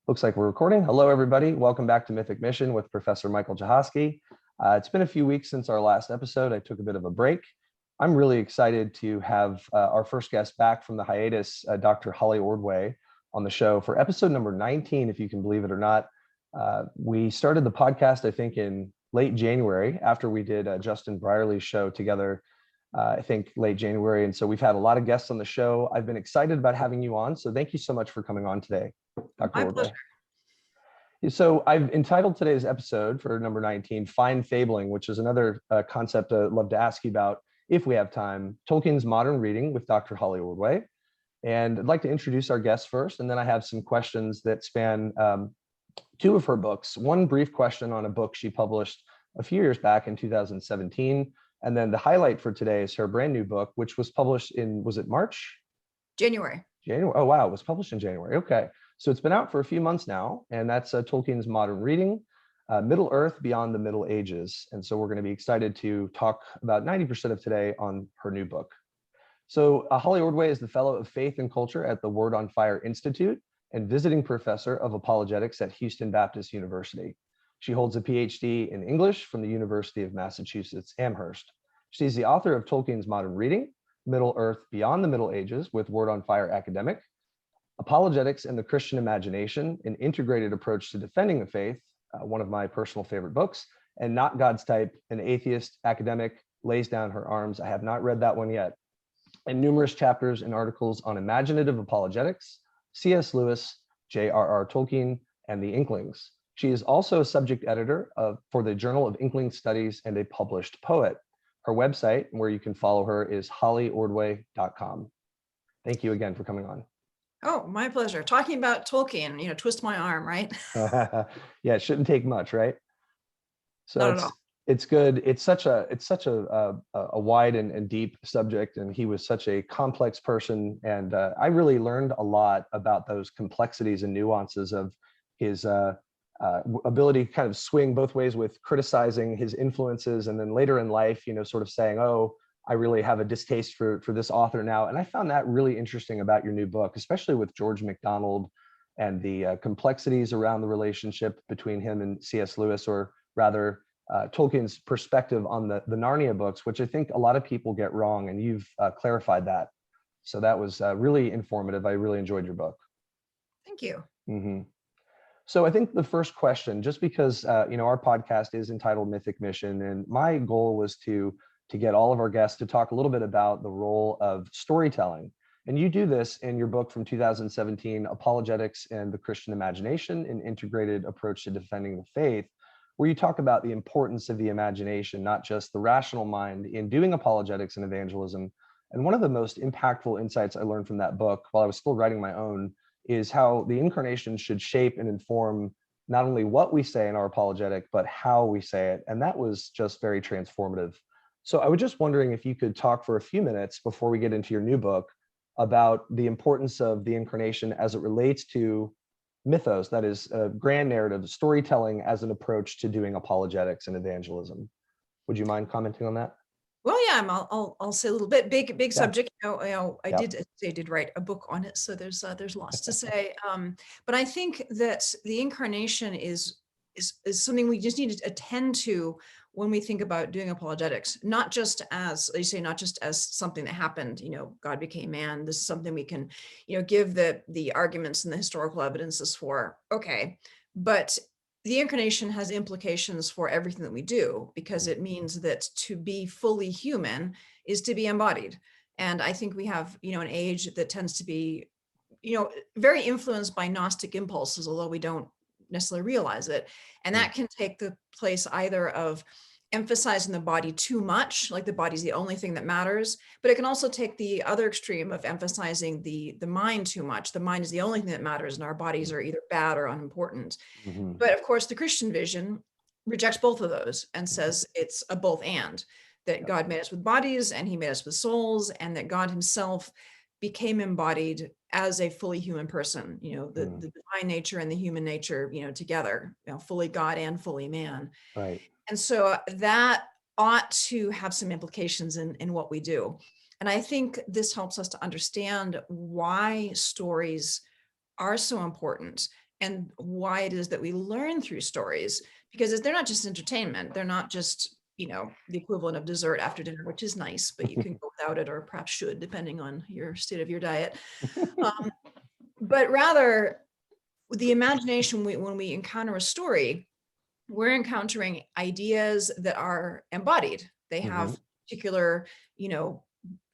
Looks like we're recording. Hello, everybody. Welcome back to Mythic Mission with Professor Michael Jahoski. It's been a few weeks since our last episode. I took a bit of a break. I'm really excited to have our first guest back from the hiatus, Dr. Holly Ordway, on the show for episode number 19, if you can believe it or not. We started the podcast, I think, in late January after we did Justin Brierley's show together, I think late January. And so we've had a lot of guests on the show. I've been excited about having you on. So thank you so much for coming on today, Dr. My Ordway. pleasure. So I've entitled today's episode for number 19, Fine Fabling, which is another concept I'd love to ask you about if we have time, Tolkien's Modern Reading with Dr. Holly Ordway. And I'd like to introduce our guests first, and then I have some questions that span two of her books. One brief question on a book she published a few years back in 2017. And then the highlight for today is her brand new book, which was published in, was it March? January. January. Oh, wow. It was published in January. Okay. So it's been out for a few months now, and that's Tolkien's Modern Reading, Middle-earth Beyond the Middle Ages. And so we're going to be excited to talk about 90% of today on her new book. So Holly Ordway is the Fellow of Faith and Culture at the Word on Fire Institute and visiting professor of apologetics at Houston Baptist University. She holds a PhD in English from the University of Massachusetts Amherst. She's the author of Tolkien's Modern Reading, Middle-earth Beyond the Middle Ages with Word on Fire Academic, Apologetics and the Christian Imagination, an integrated approach to defending the faith, one of my personal favorite books, and Not God's Type, an atheist academic lays down her arms. I have not read that one yet. And numerous chapters and articles on imaginative apologetics, C.S. Lewis, J.R.R. Tolkien, and the Inklings. She is also a subject editor for the Journal of Inkling Studies and a published poet. Her website, where you can follow her, is hollyordway.com. Thank you again for coming on. Oh, my pleasure. Talking about Tolkien, twist my arm, right? Yeah, it shouldn't take much, right? So Not at all. It's good. It's such a wide and deep subject, and he was such a complex person. And I really learned a lot about those complexities and nuances of his ability to kind of swing both ways with criticizing his influences, and then later in life, sort of saying, "Oh, I really have a distaste for this author now." And I found that really interesting about your new book, especially with George Mcdonald and the complexities around the relationship between him and C.S. Lewis, or rather Tolkien's perspective on the Narnia books, which I think a lot of people get wrong, and you've clarified that. So that was really informative. I really enjoyed your book. Thank you. Mm-hmm. So I think the first question, just because our podcast is entitled Mythic Mission, and my goal was to get all of our guests to talk a little bit about the role of storytelling. And you do this in your book from 2017, Apologetics and the Christian Imagination, an integrated approach to defending the faith, where you talk about the importance of the imagination, not just the rational mind, in doing apologetics and evangelism. And one of the most impactful insights I learned from that book while I was still writing my own is how the incarnation should shape and inform not only what we say in our apologetic, but how we say it. And that was just very transformative. So I was just wondering if you could talk for a few minutes before we get into your new book about the importance of the incarnation as it relates to mythos, that is grand narrative storytelling as an approach to doing apologetics and evangelism. Would you mind commenting on that? Well, yeah, I'll say a little bit. Big subject. I did write a book on it, so there's lots to say. But I think that the incarnation is something we just need to attend to when we think about doing apologetics, not just as you say, not just as something that happened, God became man. This is something we can, give the arguments and the historical evidences for, okay. But the incarnation has implications for everything that we do, because it means that to be fully human is to be embodied. And I think we have, an age that tends to be, very influenced by Gnostic impulses, although we don't necessarily realize it. And that can take the place either of emphasizing the body too much, like the body's the only thing that matters, but it can also take the other extreme of emphasizing the mind too much. The mind is the only thing that matters, and our bodies are either bad or unimportant. Mm-hmm. But of course, the Christian vision rejects both of those and says it's a both and, that God made us with bodies and he made us with souls, and that God himself became embodied as a fully human person, the divine nature and the human nature, together, fully God and fully man. Right. And so that ought to have some implications in what we do. And I think this helps us to understand why stories are so important why it is that we learn through stories, because they're not just entertainment. They're not just, the equivalent of dessert after dinner, which is nice, but you can go without it, or perhaps should, depending on your state of your diet. But rather, the imagination, when we encounter a story, we're encountering ideas that are embodied. They have particular,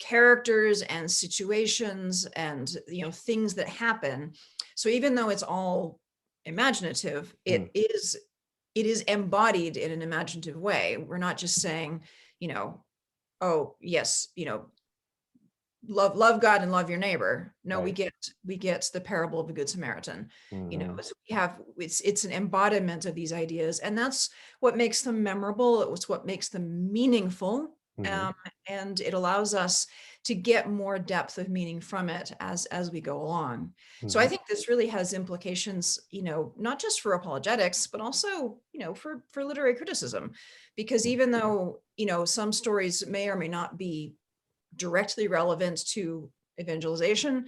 characters and situations and, things that happen. So even though it's all imaginative, it is embodied in an imaginative way. We're not just saying, oh yes, love God and love your neighbor. No, Right. we get the parable of the Good Samaritan. So we have, it's an embodiment of these ideas, and that's what makes them memorable. It's what makes them meaningful. And it allows us to get more depth of meaning from it as we go along. So I think this really has implications, not just for apologetics, but also, for literary criticism, because even though, some stories may or may not be directly relevant to evangelization,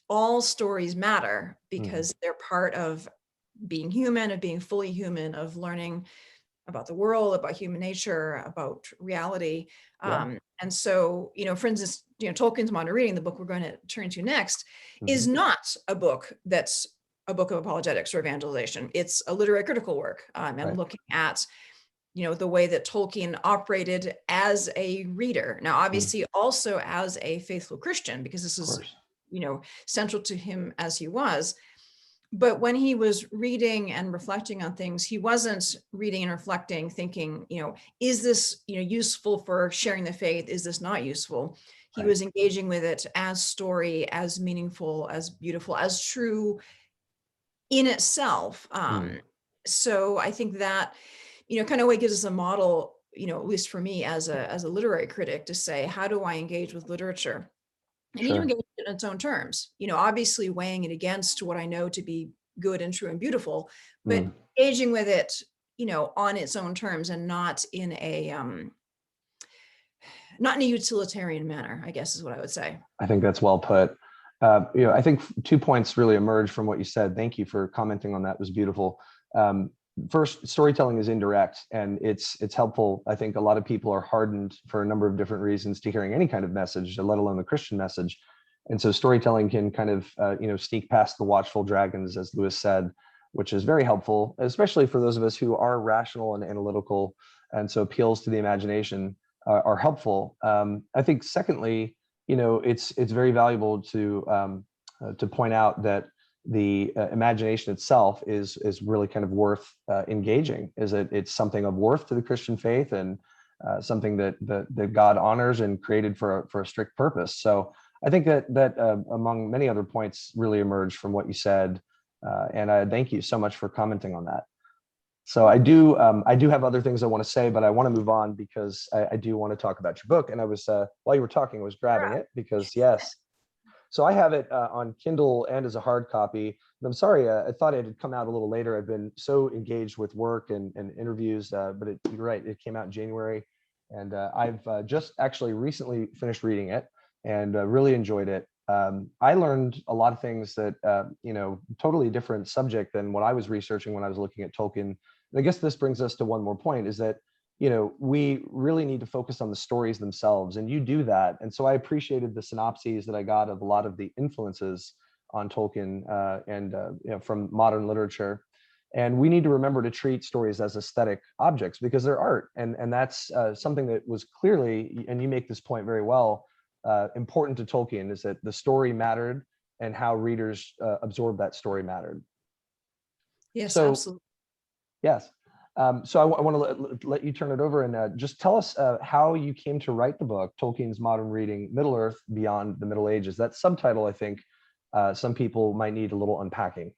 all stories matter, because they're part of being human, of being fully human, of learning about the world, about human nature, about reality. And so, for instance, Tolkien's Modern Reading, the book we're going to turn to next, is not a book that's a book of apologetics or evangelization. It's a literary critical work, and looking at the way that Tolkien operated as a reader. Now, obviously, also as a faithful Christian, because this is, central to him as he was. But when he was reading and reflecting on things, he wasn't reading and reflecting, thinking, is this, useful for sharing the faith? Is this not useful? He was engaging with it as story, as meaningful, as beautiful, as true in itself. So I think that, kind of what gives us a model, at least for me as a literary critic, to say, how do I engage with literature? And you engage it in its own terms, obviously weighing it against what I know to be good and true and beautiful, but engaging with it, on its own terms, and not in a utilitarian manner, I guess is what I would say. I think that's well put. I think 2 points really emerged from what you said. Thank you for commenting on that. It was beautiful. First, storytelling is indirect, and it's helpful. I think a lot of people are hardened for a number of different reasons to hearing any kind of message, let alone the Christian message. And so storytelling can kind of, sneak past the watchful dragons, as Lewis said, which is very helpful, especially for those of us who are rational and analytical. And so appeals to the imagination are helpful. I think secondly, it's very valuable to point out that the imagination itself is really kind of worth engaging. It's something of worth to the Christian faith, and something that God honors and created for a strict purpose. So I think that among many other points really emerged from what you said, and I thank you so much for commenting on that. So I do have other things I want to say, but I want to move on, because I do want to talk about your book. And I was while you were talking, I was grabbing it, because yes. So I have it on Kindle and as a hard copy. And I'm sorry, I thought it had come out a little later. I've been so engaged with work and interviews, but you're right, it came out in January. And I've just actually recently finished reading it, and really enjoyed it. I learned a lot of things that, totally different subject than what I was researching when I was looking at Tolkien. And I guess this brings us to one more point, is that we really need to focus on the stories themselves, and you do that. And so I appreciated the synopses that I got of a lot of the influences on Tolkien and from modern literature. And we need to remember to treat stories as aesthetic objects, because they're art. And that's something that was clearly, and you make this point very well, important to Tolkien, is that the story mattered, and how readers absorb that story mattered. Yes, so, absolutely. Yes. So I want to let you turn it over, and just tell us how you came to write the book, Tolkien's Modern Reading, Middle-earth Beyond the Middle Ages. That subtitle, I think, some people might need a little unpacking.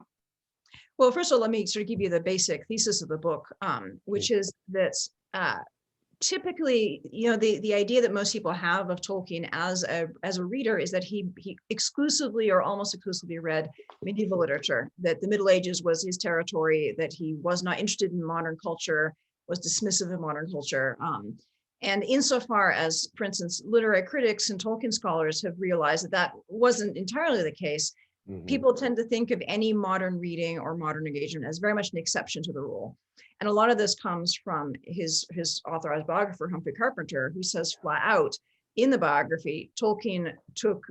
Well, first of all, let me sort of give you the basic thesis of the book, which is that typically, the idea that most people have of Tolkien as a reader is that he exclusively or almost exclusively read medieval literature, that the Middle Ages was his territory, that he was not interested in modern culture, was dismissive of modern culture. And insofar as, for instance, literary critics and Tolkien scholars have realized that wasn't entirely the case, people tend to think of any modern reading or modern engagement as very much an exception to the rule. And a lot of this comes from his authorized biographer, Humphrey Carpenter, who says flat out in the biography, Tolkien took,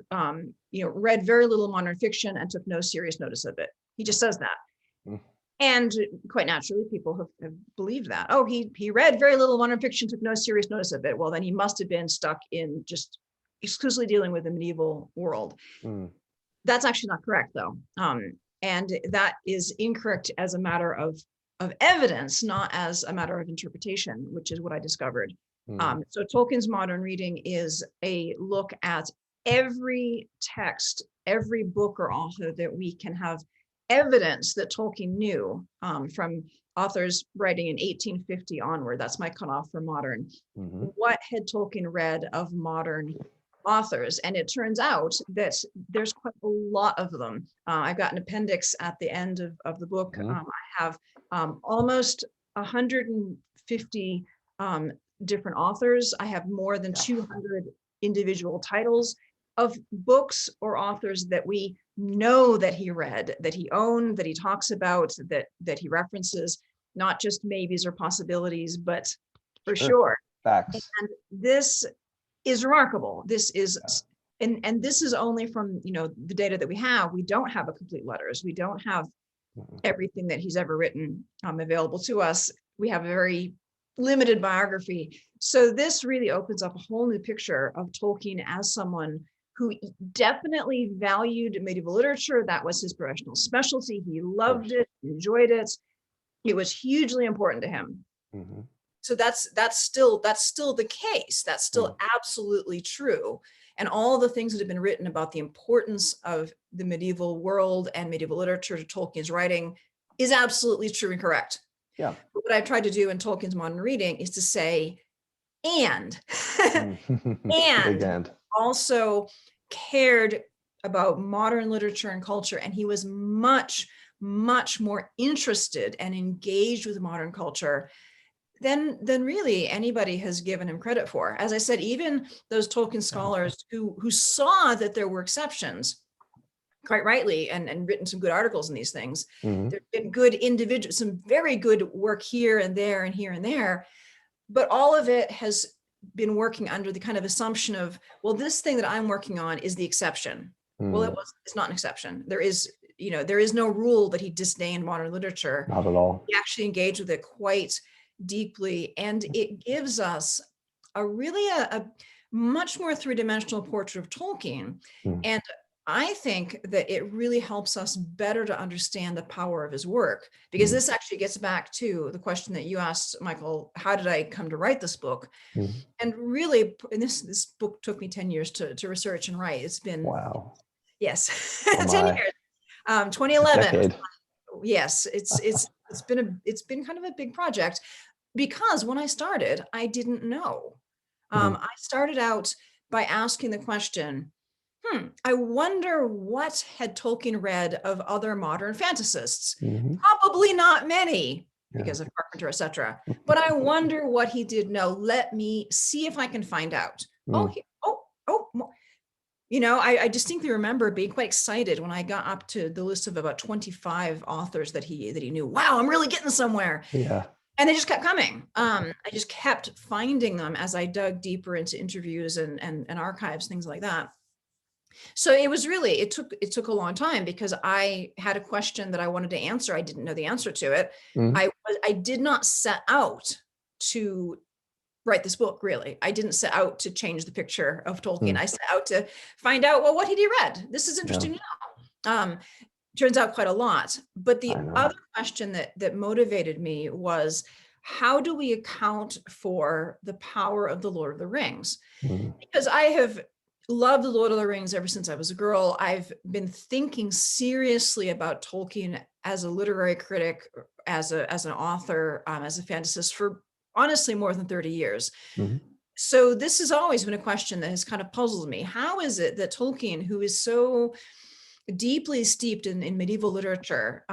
read very little modern fiction and took no serious notice of it. He just says that. Mm. And quite naturally, people have believed that. Oh, he read very little modern fiction, took no serious notice of it. Well, then he must have been stuck in just exclusively dealing with the medieval world. Mm. That's actually not correct, though. And that is incorrect as a matter of evidence, not as a matter of interpretation, which is what I discovered. So Tolkien's modern reading is a look at every text, every book or author that we can have evidence that Tolkien knew, from authors writing in 1850 onward. That's my cutoff for modern. What had Tolkien read of modern authors? And it turns out that there's quite a lot of them. I've got an appendix at the end of the book. I have almost 150 different authors. I have more than 200 individual titles of books or authors that we know that he read, that he owned, that he talks about, that he references, not just maybes or possibilities, but for sure. Facts. And this is remarkable. This is, and this is only from, the data that we have. We don't have a complete letters. We don't have everything that he's ever written available to us. We have a very limited biography. So this really opens up a whole new picture of Tolkien as someone who definitely valued medieval literature. That was his professional specialty. He loved it, enjoyed it. It was hugely important to him. So that's still the case. That's still absolutely true. And all the things that have been written about the importance of the medieval world and medieval literature to Tolkien's writing is absolutely true and correct. Yeah. But what I've tried to do in Tolkien's modern reading is to say, and also cared about modern literature and culture. And he was much, much more interested and engaged with modern culture than really anybody has given him credit for. As I said, even those Tolkien scholars who saw that there were exceptions, quite rightly, and written some good articles in these things. There's been good individuals, some very good work here and there and here and there, but all of it has been working under the kind of assumption of, well, this thing that I'm working on is the exception. Well, it's not an exception. There is no rule that he disdained modern literature. Not at all. He actually engaged with it quite deeply, and it gives us a much more three-dimensional portrait of Tolkien. And I think that it really helps us better to understand the power of his work, because this actually gets back to the question that you asked, Michael, how did I come to write this book? And really, this book took me 10 years to research and write. It's been, wow. Yes, 10 years, 2011. Yes, it's been kind of a big project, because when I started, I didn't know. I started out by asking the question, I wonder what had Tolkien read of other modern fantasists? Probably not many, because of Carpenter, etc. But I wonder what he did know. Let me see if I can find out. I distinctly remember being quite excited when I got up to the list of about 25 authors that he knew. Wow, I'm really getting somewhere. Yeah. And they just kept coming. I just kept finding them as I dug deeper into interviews and archives, things like that. So it was really, it took a long time, because I had a question that I wanted to answer. I didn't know the answer to it. I did not set out to write this book, really. I didn't set out to change the picture of Tolkien. I set out to find out, well, what had he read? This is interesting to know. Turns out quite a lot. But the other question that motivated me was, how do we account for the power of the Lord of the Rings? Because I have loved the Lord of the Rings ever since I was a girl. I've been thinking seriously about Tolkien as a literary critic, as an author, as a fantasist for honestly more than 30 years. So this has always been a question that has kind of puzzled me. How is it that Tolkien, who is so deeply steeped in medieval literature,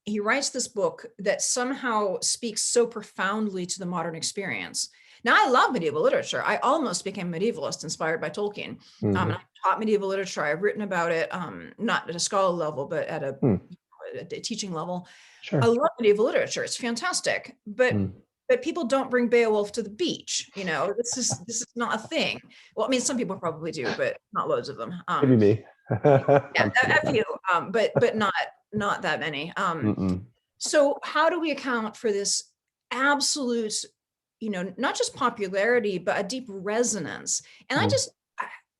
he writes this book that somehow speaks so profoundly to the modern experience? Now, I love medieval literature. I almost became a medievalist inspired by Tolkien. And I taught medieval literature. I've written about it, not at a scholarly level, but at a teaching level. Sure. I love medieval literature. It's fantastic. But people don't bring Beowulf to the beach. This is not a thing. Well, I mean, some people probably do, but not loads of them. Maybe me. Yeah, a few, but not that many. So how do we account for this absolute, not just popularity, but a deep resonance? And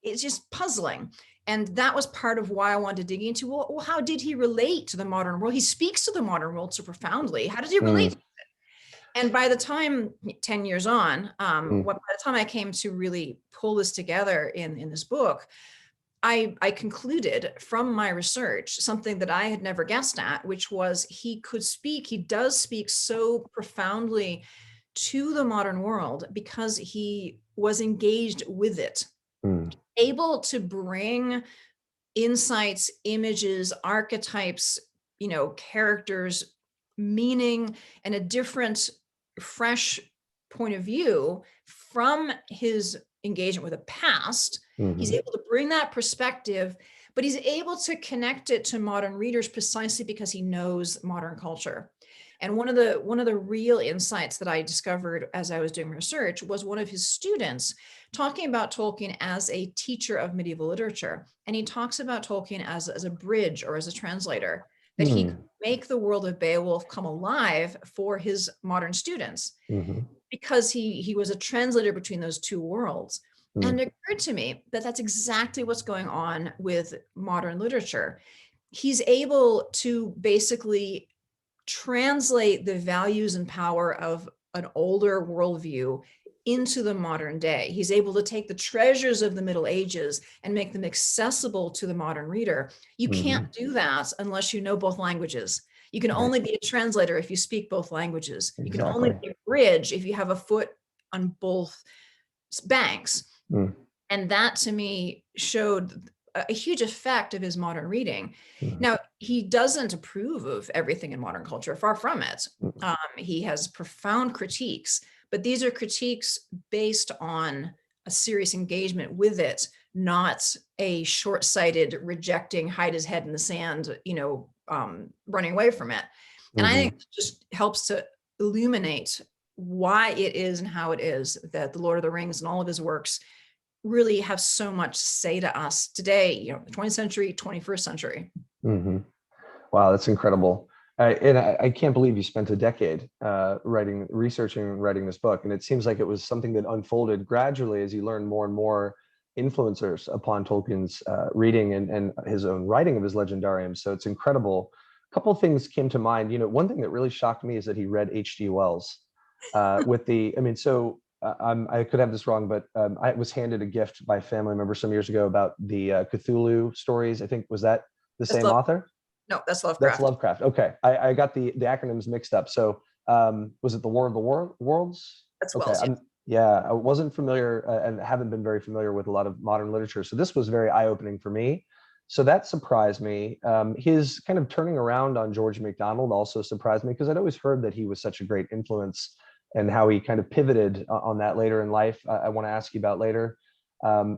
it's just puzzling. And that was part of why I wanted to dig into, well, how did he relate to the modern world? He speaks to the modern world so profoundly. How did he relate to it? And by the time 10 years on, by the time I came to really pull this together in this book, I concluded from my research something that I had never guessed at, which was he does speak so profoundly to the modern world because he was engaged with it, able to bring insights, images, archetypes, characters, meaning, and a different, fresh point of view from his engagement with the past. He's able to bring that perspective, but he's able to connect it to modern readers precisely because he knows modern culture. And one of the real insights that I discovered as I was doing research was one of his students talking about Tolkien as a teacher of medieval literature. And he talks about Tolkien as a bridge or as a translator, that he could make the world of Beowulf come alive for his modern students because he was a translator between those two worlds. And it occurred to me that that's exactly what's going on with modern literature. He's able to basically translate the values and power of an older worldview into the modern day. He's able to take the treasures of the Middle Ages and make them accessible to the modern reader. You can't do that unless you know both languages. You can only be a translator if you speak both languages. You can only be a bridge if you have a foot on both banks. And that to me showed a huge effect of his modern reading. Now, he doesn't approve of everything in modern culture, far from it. He has profound critiques, but these are critiques based on a serious engagement with it, not a short-sighted rejecting, hide his head in the sand, running away from it. And I think it just helps to illuminate why it is and how it is that the Lord of the Rings and all of his works really have so much to say to us today, the 20th century, 21st century. Wow, that's incredible. I can't believe you spent a decade researching and writing this book. And it seems like it was something that unfolded gradually as you learned more and more influencers upon Tolkien's reading and his own writing of his legendarium. So it's incredible. A couple of things came to mind. One thing that really shocked me is that he read H.G. Wells I could have this wrong, but I was handed a gift by a family member some years ago about the Cthulhu stories. I think, was that the same author? No, that's Lovecraft. That's Lovecraft. Okay. I got the acronyms mixed up. So was it the War of the Worlds? That's Wells. Yeah, I wasn't familiar and haven't been very familiar with a lot of modern literature. So this was very eye-opening for me. So that surprised me. His kind of turning around on George Mcdonald also surprised me because I'd always heard that he was such a great influence and how he kind of pivoted on that later in life. I want to ask you about later.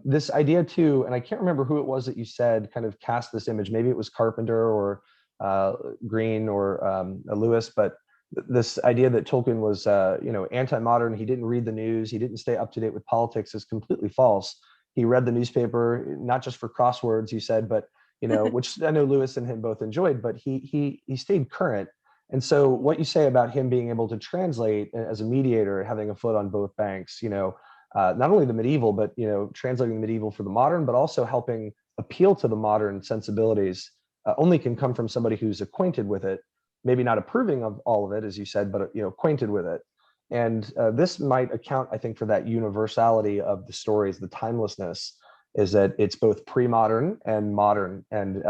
This idea too, and I can't remember who it was that you said kind of cast this image. Maybe it was Carpenter or Green or Lewis, but this idea that Tolkien was, anti-modern. He didn't read the news. He didn't stay up to date with politics is completely false. He read the newspaper, not just for crosswords, you said, but, which I know Lewis and him both enjoyed, but he stayed current. And so what you say about him being able to translate as a mediator, having a foot on both banks, not only the medieval, but, translating the medieval for the modern, but also helping appeal to the modern sensibilities only can come from somebody who's acquainted with it, maybe not approving of all of it, as you said, but, acquainted with it. And this might account, I think, for that universality of the stories, the timelessness, is that it's both pre-modern and modern, and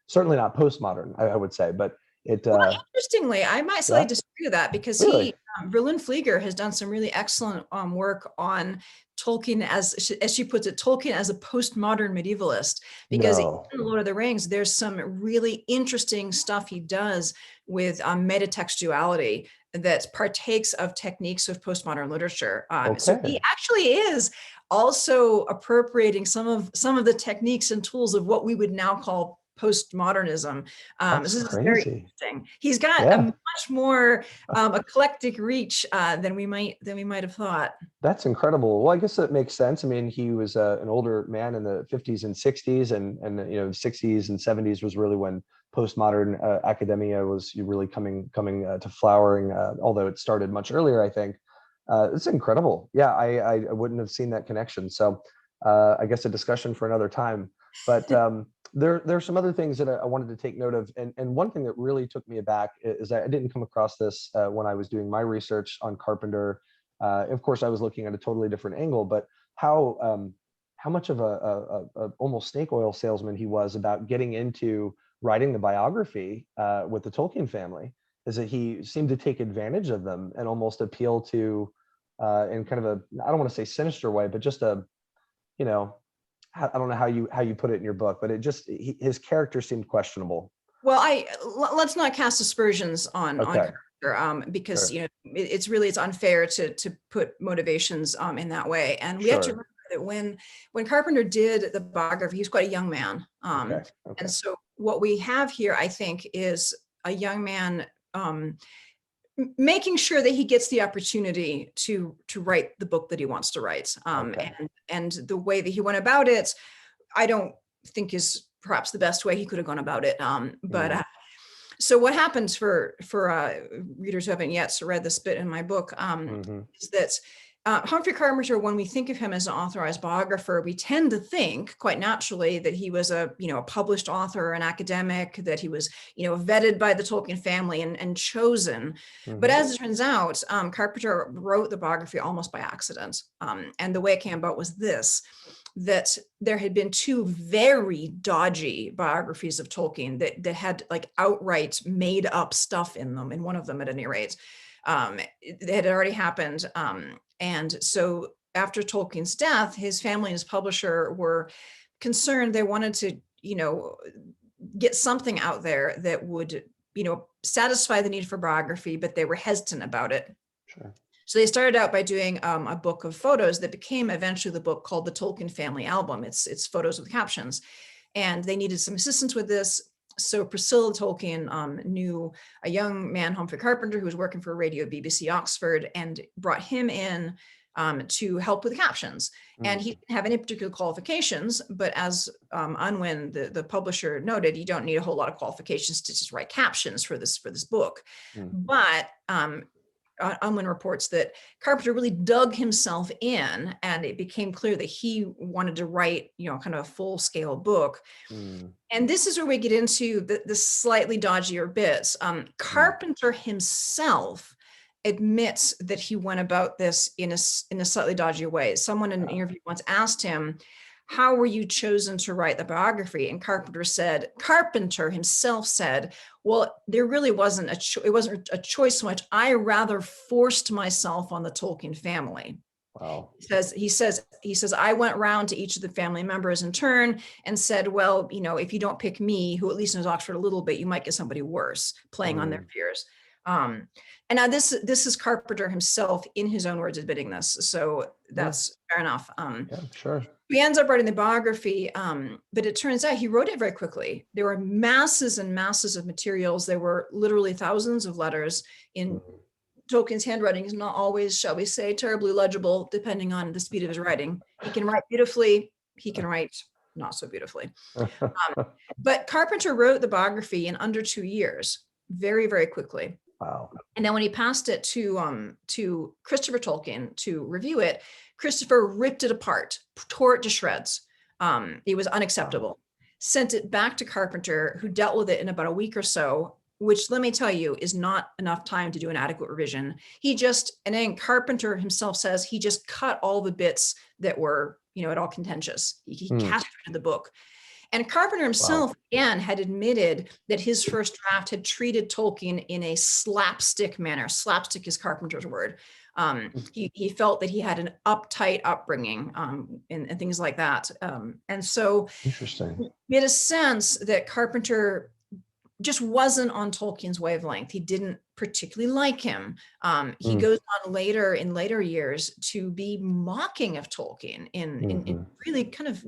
certainly not postmodern, I would say, but well, interestingly, I might slightly disagree with that because really? Verlyn Flieger has done some really excellent work on Tolkien as she puts it, Tolkien as a postmodern medievalist, because in The Lord of the Rings, there's some really interesting stuff he does with metatextuality that partakes of techniques of postmodern literature. So Okay. he actually is also appropriating some of the techniques and tools of what we would now call postmodernism. That's This is very crazy. interesting. He's got a Yeah. much more eclectic reach than we might have thought. That's incredible. Well, I guess that makes sense. I mean, he was an older man in the 50s and 60s, and 60s and 70s was really when postmodern academia was really coming to flowering. Although it started much earlier, I think. It's incredible. Yeah, I wouldn't have seen that connection. So I guess a discussion for another time. But there's some other things that I wanted to take note of, and one thing that really took me aback is I didn't come across this when I was doing my research on Carpenter. Of course, I was looking at a totally different angle, but how much of a almost snake oil salesman he was about getting into writing the biography with the Tolkien family, is that he seemed to take advantage of them and almost appeal to in kind of a, I don't want to say sinister way, but just a, I don't know how you put it in your book, but it just his character seemed questionable. Well, let's not cast aspersions on Okay. because Sure. it's unfair to put motivations in that way. And we have to Sure. remember that when Carpenter did the biography, he was quite a young man. Okay. And so what we have here, I think, is a young man making sure that he gets the opportunity to write the book that he wants to write. And the way that he went about it, I don't think is perhaps the best way he could have gone about it. So what happens for readers who haven't yet read this bit in my book is that Humphrey Carpenter, when we think of him as an authorized biographer, we tend to think quite naturally that he was a published author, an academic, that he was vetted by the Tolkien family and chosen. But as it turns out, Carpenter wrote the biography almost by accident. And the way it came about was this: that there had been two very dodgy biographies of Tolkien that had like outright made up stuff in them, in one of them at any rate. It had already happened. And so after Tolkien's death, his family and his publisher were concerned. They wanted to, get something out there that would, satisfy the need for biography, but they were hesitant about it. Sure. So they started out by doing a book of photos that became eventually the book called the Tolkien Family Album. It's photos with captions, and they needed some assistance with this. So Priscilla Tolkien knew a young man, Humphrey Carpenter, who was working for radio at BBC Oxford, and brought him in to help with the captions. And he didn't have any particular qualifications, but as Unwin, the publisher, noted, you don't need a whole lot of qualifications to just write captions for this book. But Unwin reports that Carpenter really dug himself in, and it became clear that he wanted to write, kind of a full-scale book. And this is where we get into the slightly dodgier bits. Carpenter himself admits that he went about this in a slightly dodgy way. Someone in an interview once asked him, "How were you chosen to write the biography?" And Carpenter himself said, "Well, there really wasn't it wasn't a choice so much. I rather forced myself on the Tolkien family." Wow. He says, "I went around to each of the family members in turn and said, well, if you don't pick me, who at least knows Oxford a little bit, you might get somebody worse, playing on their fears." And now this is Carpenter himself, in his own words, admitting this. So that's fair enough. Yeah, sure. He ends up writing the biography, but it turns out he wrote it very quickly. There were masses and masses of materials. There were literally thousands of letters in Tolkien's handwriting is not always, shall we say, terribly legible, depending on the speed of his writing. He can write beautifully. He can write not so beautifully. But Carpenter wrote the biography in under 2 years, very, very quickly. Wow. And then when he passed it to Christopher Tolkien to review it, Christopher ripped it apart, tore it to shreds. It was unacceptable. Sent it back to Carpenter, who dealt with it in about a week or so, which, let me tell you, is not enough time to do an adequate revision. And then Carpenter himself says he just cut all the bits that were, at all contentious. He castrated the book. And Carpenter himself, again, had admitted that his first draft had treated Tolkien in a slapstick manner. Slapstick is Carpenter's word. He felt that he had an uptight upbringing and things like that. And so Interesting. we had a sense that Carpenter just wasn't on Tolkien's wavelength. He didn't particularly like him. He Mm. goes on later in later years to be mocking of Tolkien in really kind of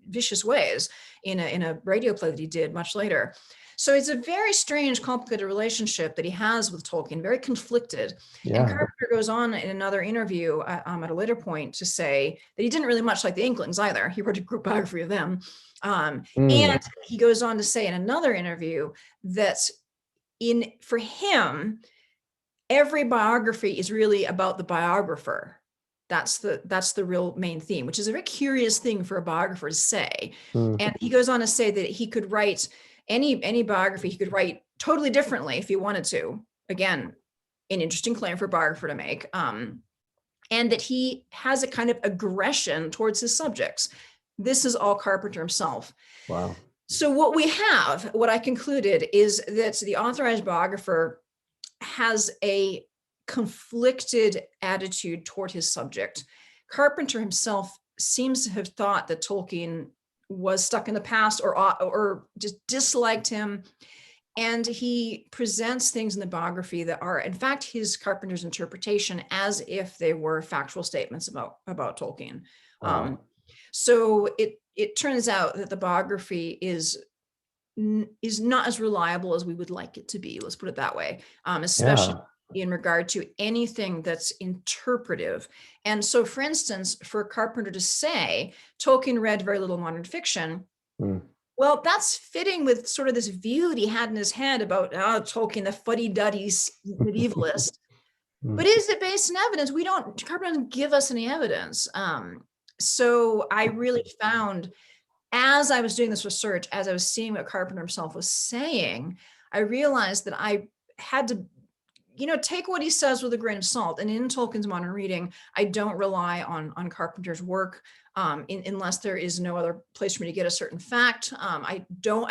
vicious ways in a radio play that he did much later. So it's a very strange, complicated relationship that he has with Tolkien, very conflicted. And Yeah. Carpenter goes on in another interview at a later point to say that he didn't really much like the Inklings either. He wrote a group biography of them. And he goes on to say in another interview that for him, every biography is really about the biographer. That's the real main theme, which is a very curious thing for a biographer to say. And he goes on to say that he could write any biography, he could write totally differently if he wanted to. Again, an interesting claim for a biographer to make. And that he has a kind of aggression towards his subjects. This is all Carpenter himself. Wow. So what I concluded is that the authorized biographer has a conflicted attitude toward his subject. Carpenter himself seems to have thought that Tolkien was stuck in the past or just disliked him. And he presents things in the biography that are, in fact, Carpenter's interpretation as if they were factual statements about Tolkien. Wow. So it turns out that the biography is not as reliable as we would like it to be. Let's put it that way, especially in regard to anything that's interpretive. And so, for instance, for Carpenter to say Tolkien read very little modern fiction, well, that's fitting with sort of this view that he had in his head about Tolkien, the fuddy-duddy medievalist. But is it based on evidence? Carpenter doesn't give us any evidence. So I really found, as I was doing this research, as I was seeing what Carpenter himself was saying, I realized that I had to, take what he says with a grain of salt. And in Tolkien's modern reading, I don't rely on Carpenter's work unless there is no other place for me to get a certain fact. I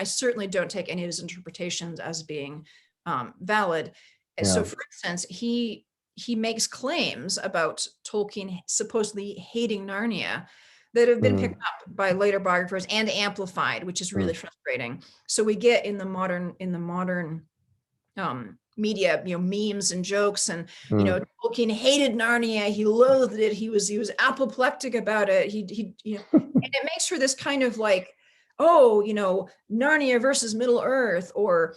certainly don't take any of his interpretations as being valid. Yeah. So, for instance, he makes claims about Tolkien supposedly hating Narnia that have been picked up by later biographers and amplified, which is really frustrating. So we get in the modern media, memes and jokes, and Tolkien hated Narnia, he loathed it, he was apoplectic about it. He and it makes for this kind of like, Narnia versus Middle Earth, or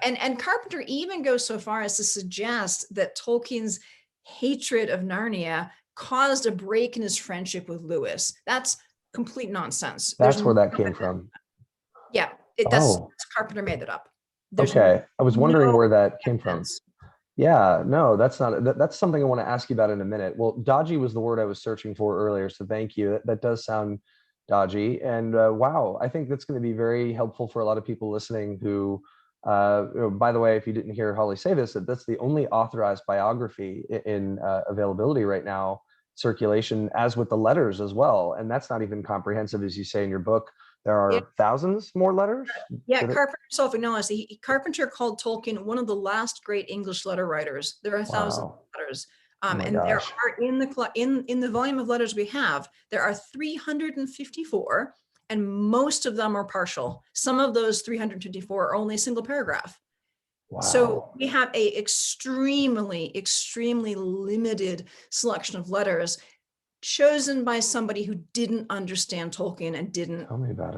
and Carpenter even goes so far as to suggest that Tolkien's hatred of Narnia caused a break in his friendship with Lewis. That's complete nonsense. That's where that came from. Yeah, that's Carpenter made that up. I was wondering where that came from. Yeah, no, that's something I want to ask you about in a minute. Well, dodgy was the word I was searching for earlier, so thank you. That does sound dodgy, and wow, I think that's going to be very helpful for a lot of people listening who, by the way, if you didn't hear Holly say this, that's the only authorized biography in availability right now, circulation, as with the letters as well. And that's not even comprehensive, as you say in your book. There are thousands more letters. Yeah, Carpenter himself acknowledged Carpenter called Tolkien one of the last great English letter writers. There are thousands of letters. And there are in the volume of letters we have, there are 354, and most of them are partial. Some of those 354 are only a single paragraph. Wow. So we have a extremely limited selection of letters chosen by somebody who didn't understand Tolkien and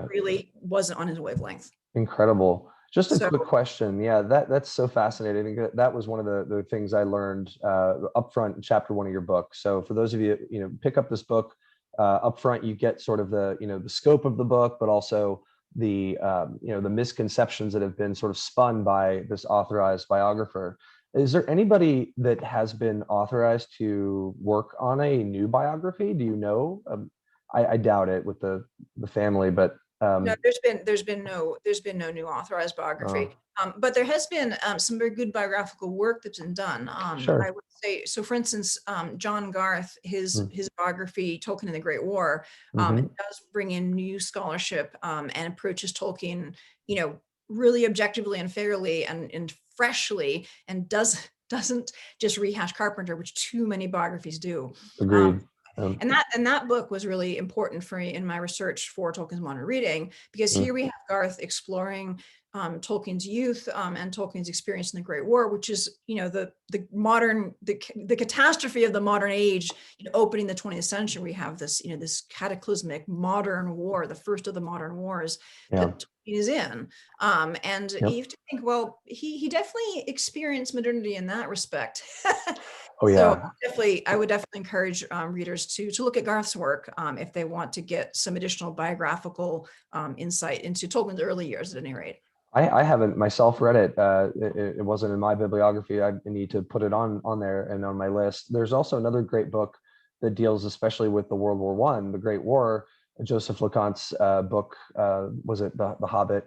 really wasn't on his wavelength. Incredible. Just a quick question. Yeah, that's so fascinating. That was one of the things I learned up front in chapter 1 of your book. So for those of you, pick up this book up front, you get sort of the scope of the book, but also the misconceptions that have been sort of spun by this authorized biographer. Is there anybody that has been authorized to work on a new biography? Do you know? I doubt it with the family, but no, there's been no new authorized biography. But there has been some very good biographical work that's been done. Sure. I would say, so for instance, John Garth, his biography, Tolkien and the Great War, does bring in new scholarship and approaches Tolkien, really objectively and fairly and freshly, and doesn't just rehash Carpenter, which too many biographies do. Agreed. And that book was really important for me in my research for Tolkien's modern reading, because here we have Garth exploring Tolkien's youth and Tolkien's experience in the Great War, which is, the catastrophe of the modern age, opening the 20th century. We have this, this cataclysmic modern war, the first of the modern wars that Tolkien is in. And you have to think, well, he definitely experienced modernity in that respect. Oh yeah. So I would definitely encourage readers to look at Garth's work if they want to get some additional biographical insight into Tolkien's early years, at any rate. I haven't myself read it. It wasn't in my bibliography. I need to put it on there and on my list. There's also another great book that deals especially with the World War I, the Great War. Joseph LeConte's book, was it the Hobbit?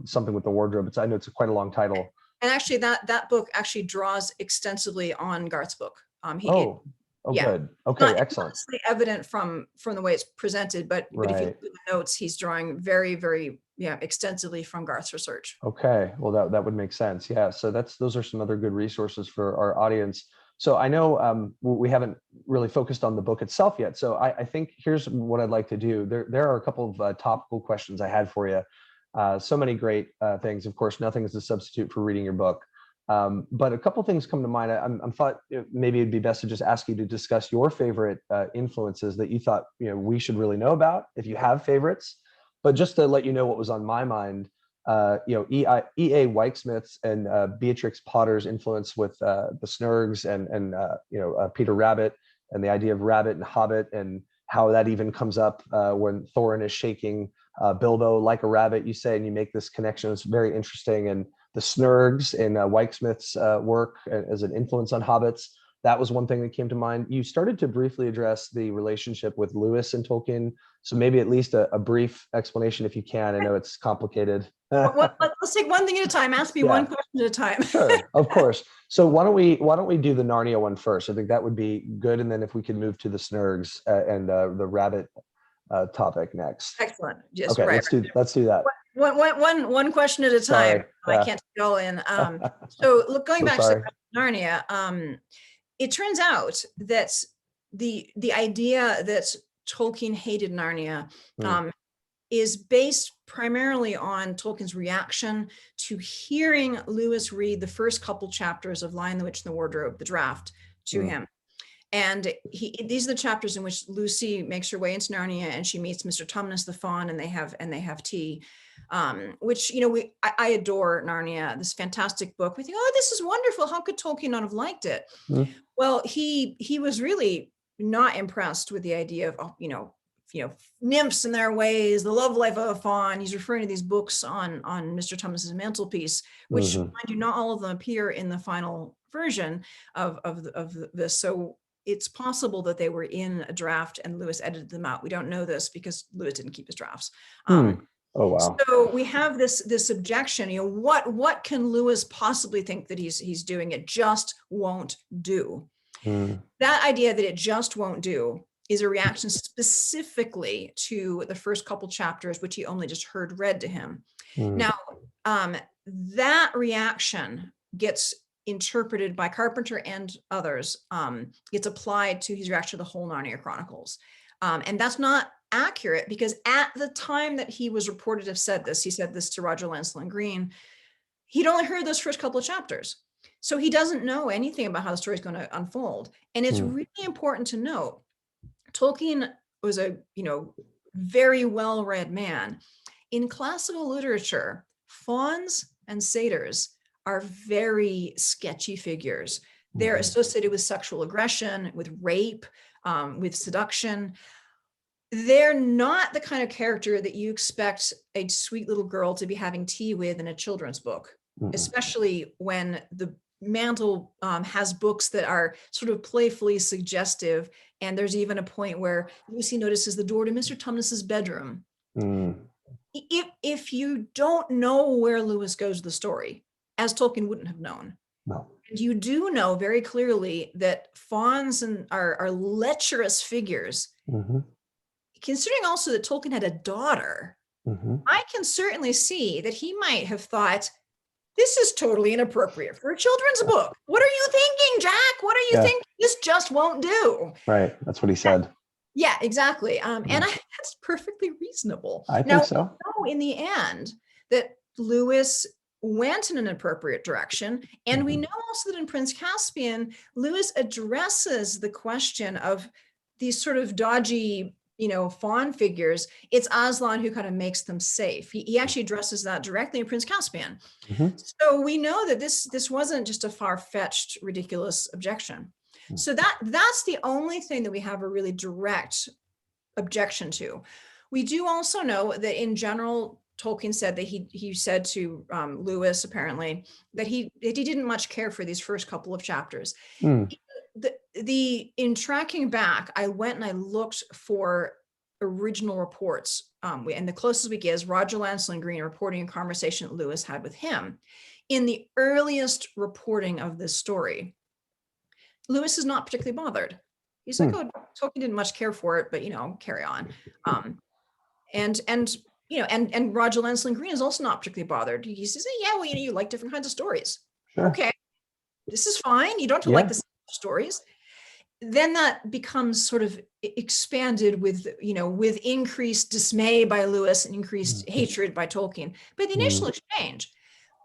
Something with the wardrobe. I know it's quite a long title. And actually, that book actually draws extensively on Garth's book. Good. Okay, excellent. It's not evident from the way it's presented, but if you look at the notes, he's drawing very, very extensively from Garth's research. Okay, well that would make sense. Yeah, so those are some other good resources for our audience. So I know we haven't really focused on the book itself yet. So I think here's what I'd like to do. There are a couple of topical questions I had for you. So many great things. Of course, nothing is a substitute for reading your book. But a couple things come to mind. I thought maybe it'd be best to just ask you to discuss your favorite influences that you thought we should really know about, if you have favorites. But just to let you know what was on my mind, E.A. Weichsmith's and Beatrix Potter's influence with the Snurgs and Peter Rabbit, and the idea of Rabbit and Hobbit, and how that even comes up when Thorin is shaking Bilbo like a rabbit, you say, and you make this connection. It's very interesting. And the Snurgs in Weichsmith's work as an influence on hobbits, that was one thing that came to mind. You started to briefly address the relationship with Lewis and Tolkien. So maybe at least a brief explanation if you can. I know it's complicated. Let's take one thing at a time. Ask me one question at a time. Sure, of course. So why don't we do the Narnia one first? I think that would be good. And then if we could move to the Snurgs and the rabbit topic next. Excellent. Yes, okay, right. Let's do that. One question at a time. I can't take it all in. So look, going back to Narnia, it turns out that the idea that Tolkien hated Narnia is based primarily on Tolkien's reaction to hearing Lewis read the first couple chapters of Lion, the Witch, and the Wardrobe, the draft, to him. And these are the chapters in which Lucy makes her way into Narnia and she meets Mr. Tumnus the Faun, and they have tea, which, I adore Narnia, this fantastic book. We think, oh, this is wonderful. How could Tolkien not have liked it? Well, he was really not impressed with the idea of, nymphs and their ways, the love life of a faun. He's referring to these books on Mr. Tumnus's mantelpiece, which, mind you, not all of them appear in the final version of this. So it's possible that they were in a draft and Lewis edited them out. We don't know this because Lewis didn't keep his drafts. Oh, wow. So we have this objection, what can Lewis possibly think that he's doing? It just won't do. That idea that it just won't do is a reaction specifically to the first couple chapters, which he only just heard read to him. Now, that reaction gets interpreted by Carpenter and others, gets applied to his reaction to the whole Narnia Chronicles. And that's not accurate, because at the time that he was reported to have said this, he said this to Roger Lancelot Green, he'd only heard those first couple of chapters. So he doesn't know anything about how the story is going to unfold. And it's really important to note, Tolkien was a, very well-read man. In classical literature, fauns and satyrs are very sketchy figures. They're associated with sexual aggression, with rape, with seduction. They're not the kind of character that you expect a sweet little girl to be having tea with in a children's book, especially when the mantle has books that are sort of playfully suggestive. And there's even a point where Lucy notices the door to Mr. Tumnus's bedroom. If you don't know where Lewis goes with the story, as Tolkien wouldn't have known, and you do know very clearly that fauns are lecherous figures, considering also that Tolkien had a daughter, I can certainly see that he might have thought, this is totally inappropriate for a children's book. What are you thinking, Jack? What are you thinking? This just won't do. Right. That's what he said. Yeah, exactly. And that's perfectly reasonable. I think so. We know in the end that Lewis went in an appropriate direction. And we know also that in Prince Caspian, Lewis addresses the question of these sort of dodgy, fawn figures. It's Aslan who kind of makes them safe. He actually addresses that directly in Prince Caspian. So we know that this wasn't just a far-fetched, ridiculous objection. So that's the only thing that we have a really direct objection to. We do also know that in general, Tolkien said that he said to Lewis apparently that he didn't much care for these first couple of chapters. In tracking back, I went and I looked for original reports, and the closest we get is Roger Lancelin Green reporting a conversation that Lewis had with him. In the earliest reporting of this story, Lewis is not particularly bothered. He's like, oh, Tolkien didn't much care for it, but carry on. And Roger Lancelin Green is also not particularly bothered. He says, yeah, well, you like different kinds of stories. Sure. Okay, this is fine. You don't have to like the same stories. Then that becomes sort of expanded with increased dismay by Lewis and increased hatred by Tolkien. But the initial exchange.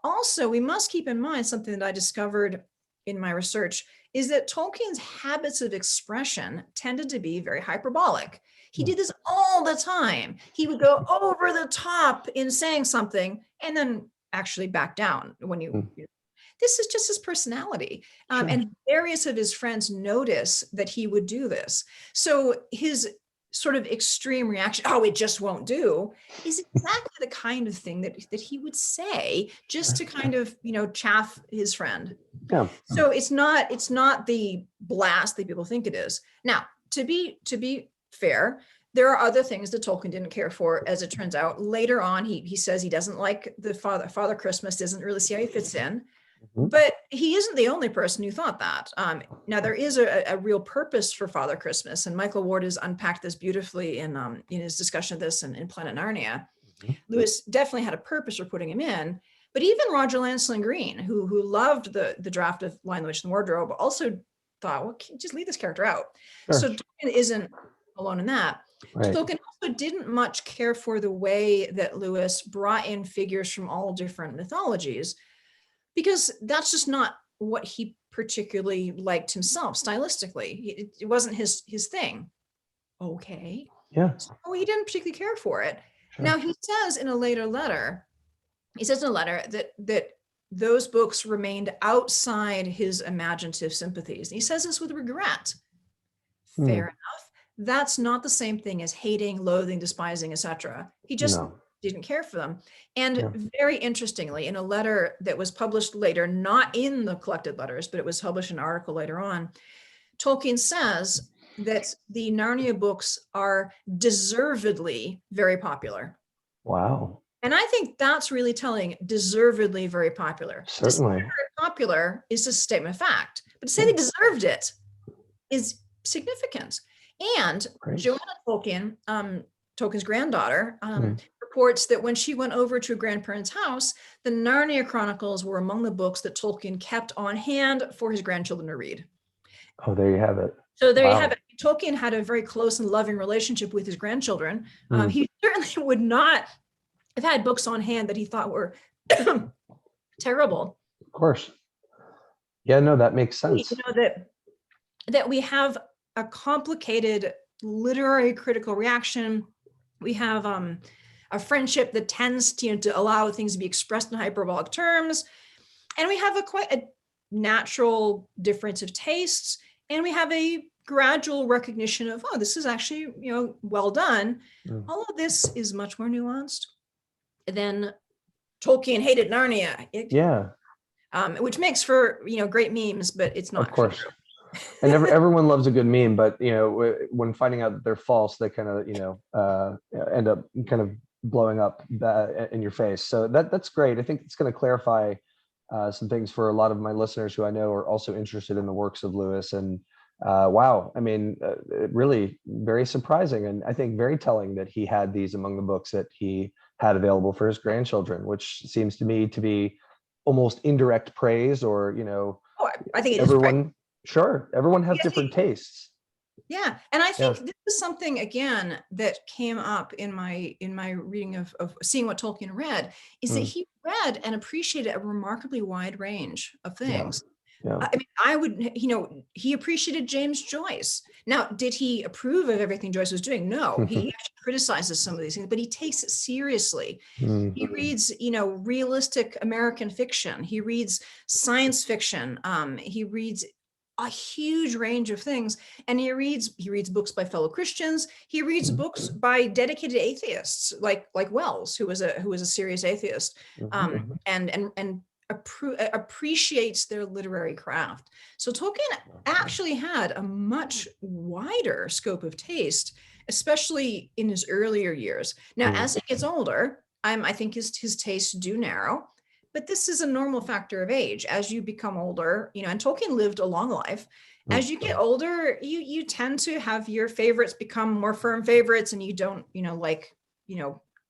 Also, we must keep in mind something that I discovered in my research is that Tolkien's habits of expression tended to be very hyperbolic. He did this all the time. He would go over the top in saying something and then actually back down when this is just his personality. Sure. And various of his friends notice that he would do this. So his sort of extreme reaction, oh, it just won't do, is exactly the kind of thing that he would say just to kind of, chaff his friend. Yeah. So it's not the blast that people think it is. Now, to be fair, there are other things that Tolkien didn't care for, as it turns out. Later on, he says he doesn't like the Father Christmas, doesn't really see how he fits in. But he isn't the only person who thought that. Now, there is a real purpose for Father Christmas, and Michael Ward has unpacked this beautifully in his discussion of this in Planet Narnia. Lewis definitely had a purpose for putting him in, but even Roger Lancelin Green, who loved the draft of Lion, the Witch, and the Wardrobe, also thought, well, just leave this character out. Sure. So Tolkien isn't alone in that. Right. Tolkien also didn't much care for the way that Lewis brought in figures from all different mythologies, because that's just not what he particularly liked himself stylistically. It wasn't his thing. Okay. Yeah. So he didn't particularly care for it. Sure. Now he says in a letter that those books remained outside his imaginative sympathies. And he says this with regret. Fair enough. That's not the same thing as hating, loathing, despising, etc. He just didn't care for them. And very interestingly, in a letter that was published later, not in the collected letters, but it was published in an article later on, Tolkien says that the Narnia books are deservedly very popular. Wow. And I think that's really telling, deservedly very popular. Certainly. Very popular is just a statement of fact, but to say they deserved it is significant. And Joanna Tolkien, Tolkien's granddaughter, reports that when she went over to her grandparents' house, the Narnia Chronicles were among the books that Tolkien kept on hand for his grandchildren to read. Oh, there you have it. So there you have it. Tolkien had a very close and loving relationship with his grandchildren. He certainly would not have had books on hand that he thought were terrible. Of course. Yeah, no, that makes sense. That we have a complicated literary critical reaction. We have a friendship that tends to allow things to be expressed in hyperbolic terms. And we have quite a natural difference of tastes. And we have a gradual recognition of, oh, this is actually, well done. All of this is much more nuanced than Tolkien hated Narnia. Which makes for, great memes, but it's not. Of course. And everyone loves a good meme, but when finding out that they're false, they kind of end up kind of blowing up in your face. So that's great. I think it's going to clarify some things for a lot of my listeners who I know are also interested in the works of Lewis. And wow, I mean, really very surprising, and I think very telling that he had these among the books that he had available for his grandchildren, which seems to me to be almost indirect praise, or I think it everyone. Sure, everyone has different tastes. Yeah, and I Yeah. think this is something again that came up in my reading of seeing what Tolkien read, is that Mm. he read and appreciated a remarkably wide range of Yeah. things. Yeah. I mean, I would, he appreciated James Joyce. Now, did he approve of everything Joyce was doing? No, he actually criticizes some of these things, but he takes it seriously. Mm. He reads, realistic American fiction. He reads science fiction. He reads a huge range of things, and he reads books by fellow Christians. He reads books by dedicated atheists, like Wells, who was a serious atheist, and appreciates their literary craft. So Tolkien actually had a much wider scope of taste, especially in his earlier years. Now, as he gets older, I think his tastes do narrow, but this is a normal factor of age. As you become older, and Tolkien lived a long life. As you get older, you tend to have your favorites become more firm favorites, and you don't, like,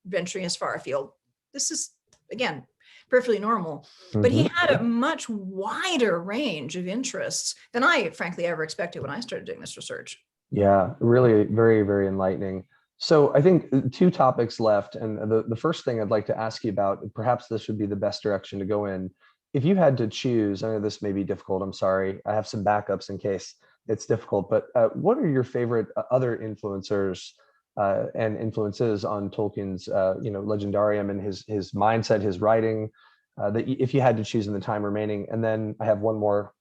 venturing as far afield. This is, again, perfectly normal. But he had a much wider range of interests than I frankly ever expected when I started doing this research. Yeah, really very, very enlightening. So I think two topics left. And the first thing I'd like to ask you about, perhaps this would be the best direction to go in. If you had to choose, I know this may be difficult, I'm sorry. I have some backups in case it's difficult, but what are your favorite other influencers and influences on Tolkien's, legendarium and his mindset, his writing, that if you had to choose in the time remaining? And then I have one more,